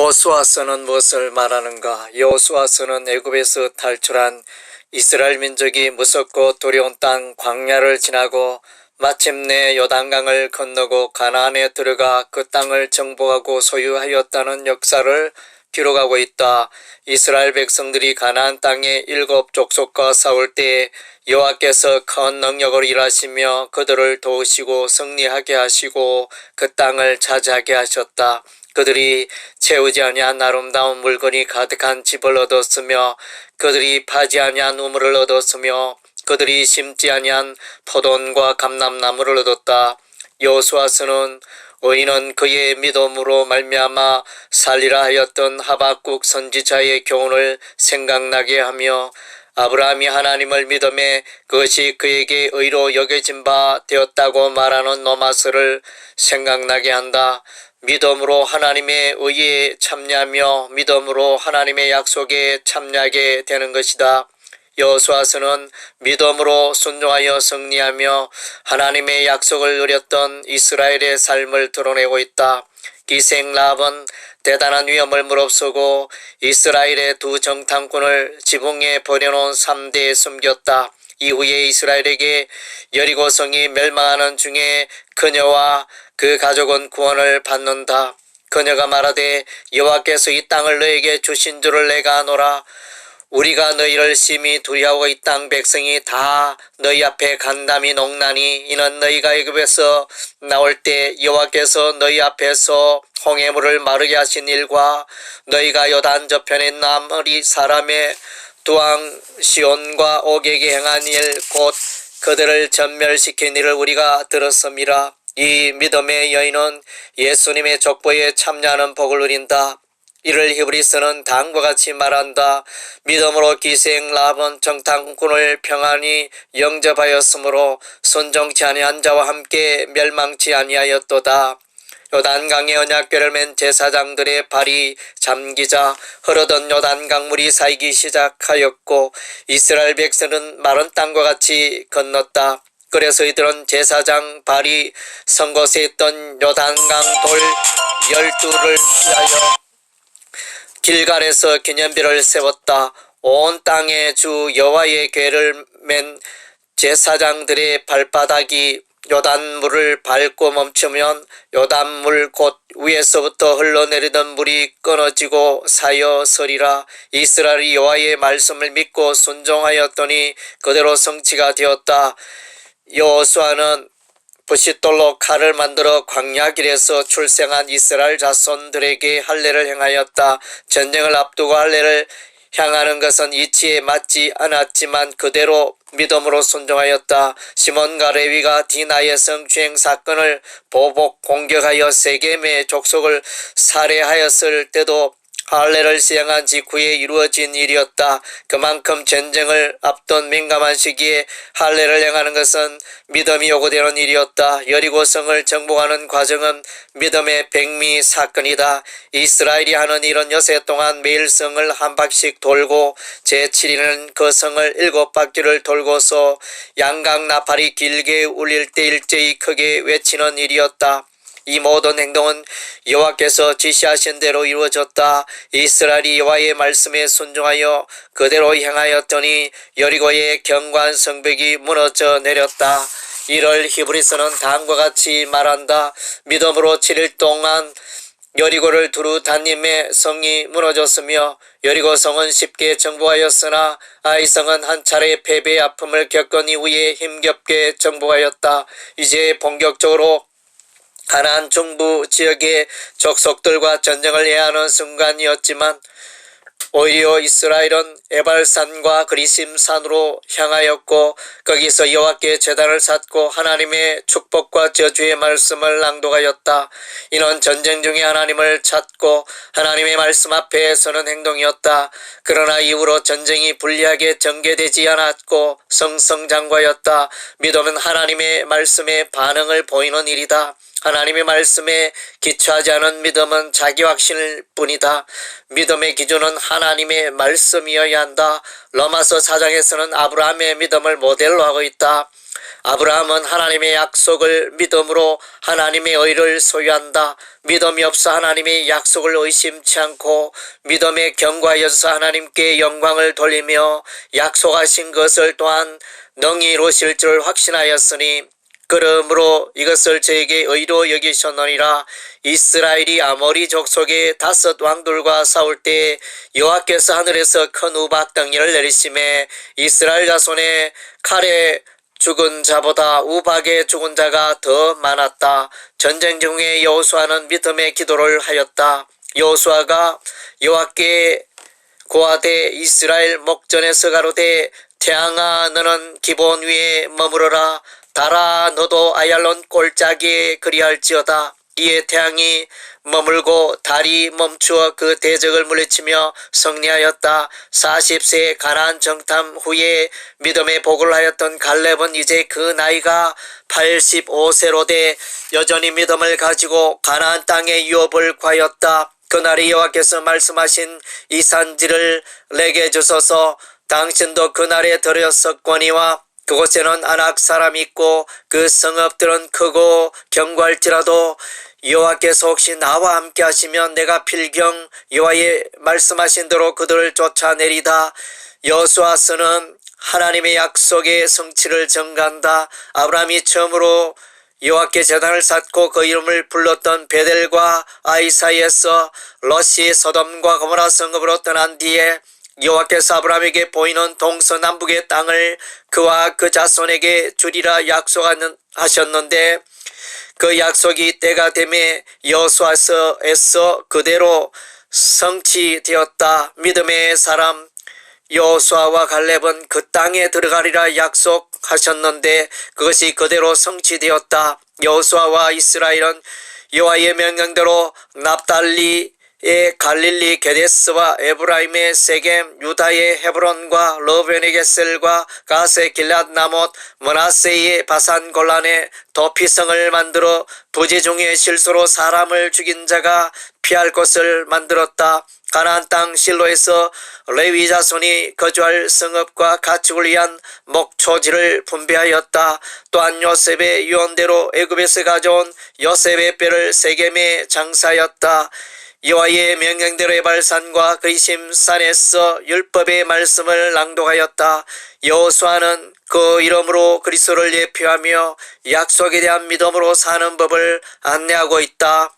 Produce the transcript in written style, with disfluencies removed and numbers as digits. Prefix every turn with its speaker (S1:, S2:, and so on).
S1: 여호수아서는 무엇을 말하는가? 여호수아서는 애굽에서 탈출한 이스라엘 민족이 무섭고 두려운 땅 광야를 지나고 마침내 요단강을 건너고 가나안에 들어가 그 땅을 정복하고 소유하였다는 역사를 기록하고 있다. 이스라엘 백성들이 가나안 땅의 7 족속과 싸울 때 여호와께서 큰 능력을 일하시며 그들을 도우시고 승리하게 하시고 그 땅을 차지하게 하셨다. 그들이 채우지 아니한 아름다운 물건이 가득한 집을 얻었으며 그들이 파지 아니한 우물을 얻었으며 그들이 심지 아니한 포도원과 감람나무를 얻었다. 여호수아서는 의인은 그의 믿음으로 말미암아 살리라 하였던 하박국 선지자의 교훈을 생각나게 하며 아브라함이 하나님을 믿음에 그것이 그에게 의로 여겨진 바 되었다고 말하는 로마서를 생각나게 한다. 믿음으로 하나님의 의에 참여하며 믿음으로 하나님의 약속에 참여하게 되는 것이다. 여호수아서는 믿음으로 순종하여 승리하며 하나님의 약속을 누렸던 이스라엘의 삶을 드러내고 있다. 기생 라합은 대단한 위험을 무릅쓰고 이스라엘의 2 정탐꾼을 지붕에 버려놓은 3대에 숨겼다. 이후에 이스라엘에게 여리고성이 멸망하는 중에 그녀와 그 가족은 구원을 받는다. 그녀가 말하되 여호와께서 이 땅을 너에게 주신 줄을 내가 아노라. 우리가 너희를 심히 두려워하고 이 땅 백성이 다 너희 앞에 간담이 녹나니 이는 너희가 애굽에서 나올 때 여호와께서 너희 앞에서 홍해물을 마르게 하신 일과 너희가 요단 저편에 남으리 사람의 두왕 시온과 옥에게 행한 일 곧 그들을 전멸시킨 일을 우리가 들었음이라. 이 믿음의 여인은 예수님의 족보에 참여하는 복을 누린다. 이를 히브리서는 다음과 같이 말한다. 믿음으로 기생 라합은 정탐꾼을 평안히 영접하였으므로 순종치 아니한 자와 함께 멸망치 아니하였도다. 요단강의 언약궤를 맨 제사장들의 발이 잠기자 흐르던 요단강물이 사이기 시작하였고 이스라엘 백성은 마른 땅과 같이 건넜다. 그래서 이들은 제사장 발이 선 곳에 있던 요단강 돌 12를 피하여 길갈에서 기념비를 세웠다. 온 땅의 주 여호와의 궤를 맨 제사장들의 발바닥이 요단물을 밟고 멈추면 요단물 곧 위에서부터 흘러내리던 물이 끊어지고 사여서리라. 이스라엘이 여호와의 말씀을 믿고 순종하였더니 그대로 성취가 되었다. 여호수아는 부싯돌로 칼을 만들어 광야길에서 출생한 이스라엘 자손들에게 할례를 행하였다. 전쟁을 앞두고 할례를 향하는 것은 이치에 맞지 않았지만 그대로 믿음으로 순종하였다. 시몬과 레위가 디나의 성추행 사건을 보복 공격하여 세겜의 족속을 살해하였을 때도 할례를 시행한 직후에 이루어진 일이었다. 그만큼 전쟁을 앞둔 민감한 시기에 할례를 행하는 것은 믿음이 요구되는 일이었다. 여리고성을 정복하는 과정은 믿음의 백미 사건이다. 이스라엘이 하는 일은 여세 동안 매일 성을 한 바퀴씩 돌고 제7일은 그 성을 7바퀴를 돌고서 양각 나팔이 길게 울릴 때 일제히 크게 외치는 일이었다. 이 모든 행동은 여호와께서 지시하신 대로 이루어졌다. 이스라엘이 여호와의 말씀에 순종하여 그대로 행하였더니 여리고의 견고한 성벽이 무너져 내렸다. 이를 히브리서는 다음과 같이 말한다. 믿음으로 7일 동안 여리고를 두루 다님에 성이 무너졌으며 여리고 성은 쉽게 정복하였으나 아이 성은 한 차례 패배의 아픔을 겪은 이후에 힘겹게 정복하였다. 이제 본격적으로 가나안 중부 지역의 족속들과 전쟁을 해야 하는 순간이었지만 오히려 이스라엘은 에발산과 그리심산으로 향하였고 거기서 여호와께 제단을 쌓고 하나님의 축복과 저주의 말씀을 낭독하였다. 이는 전쟁 중에 하나님을 찾고 하나님의 말씀 앞에 서는 행동이었다. 그러나 이후로 전쟁이 불리하게 전개되지 않았고 승승장구하였다. 믿음은 하나님의 말씀에 반응을 보이는 일이다. 하나님의 말씀에 기초하지 않은 믿음은 자기 확신일 뿐이다. 믿음의 기준은 하나님의 말씀이어야 한다. 로마서 4장에서는 아브라함의 믿음을 모델로 하고 있다. 아브라함은 하나님의 약속을 믿음으로 하나님의 의를 소유한다. 믿음이 없어 하나님의 약속을 의심치 않고 믿음에 견고하여서 하나님께 영광을 돌리며 약속하신 것을 또한 능히 이루실 줄 확신하였으니 그러므로 이것을 저에게 의로 여기셨느니라. 이스라엘이 아모리 족속의 5 왕들과 싸울 때 여호와께서 하늘에서 큰 우박덩이를 내리심에 이스라엘 자손의 칼에 죽은 자보다 우박에 죽은 자가 더 많았다. 전쟁 중에 여호수아는 믿음의 기도를 하였다. 여호수아가 여호와께 고하되 이스라엘 목전에서 가로되 태양아 너는 기본 위에 머무르라. 달아 너도 아얄론 골짜기에 그리할지어다. 이에 태양이 머물고 달이 멈추어 그 대적을 물리치며 승리하였다. 40세 가나안 정탐 후에 믿음의 복을 하였던 갈렙은 이제 그 나이가 85세로 돼 여전히 믿음을 가지고 가나안 땅의 유업을 구하였다. 그날에 여호와께서 말씀하신 이 산지를 내게 주소서. 당신도 그날에 들었었거니와 그곳에는 아낙 사람이 있고 그 성읍들은 크고 견고할지라도 여호와께서 혹시 나와 함께 하시면 내가 필경 여호와의 말씀하신 대로 그들을 쫓아내리다. 여호수아서는 하나님의 약속의 성취를 증가한다. 아브라함이 처음으로 여호와께 제단을 쌓고 그 이름을 불렀던 베델과 아이 사이에서 롯이 소돔과 고모라 성읍으로 떠난 뒤에 여호와께서 아브라함에게 보이는 동서남북의 땅을 그와 그 자손에게 주리라 약속하셨는데 그 약속이 때가 되매 여호수아서에서 그대로 성취되었다. 믿음의 사람 여호수아와 갈렙은 그 땅에 들어가리라 약속하셨는데 그것이 그대로 성취되었다. 여호수아와 이스라엘은 여호와의 명령대로 납달리의 갈릴리 게데스와 에브라임의 세겜, 유다의 헤브론과 러벤의 게셀과 가스의 길앗 나못, 므낫세의 바산 골란에 도피성을 만들어 부지 중에 실수로 사람을 죽인 자가 피할 곳을 만들었다. 가나안 땅 실로에서 레위 자손이 거주할 성읍과 가축을 위한 목초지를 분배하였다. 또한 요셉의 유언대로 애굽에서 가져온 요셉의 뼈를 세겜에 장사하였다. 여호와의 명령대로 발산과 그리심 산에서 율법의 말씀을 낭독하였다. 여호수아는 그 이름으로 그리스도를 예표하며 약속에 대한 믿음으로 사는 법을 안내하고 있다.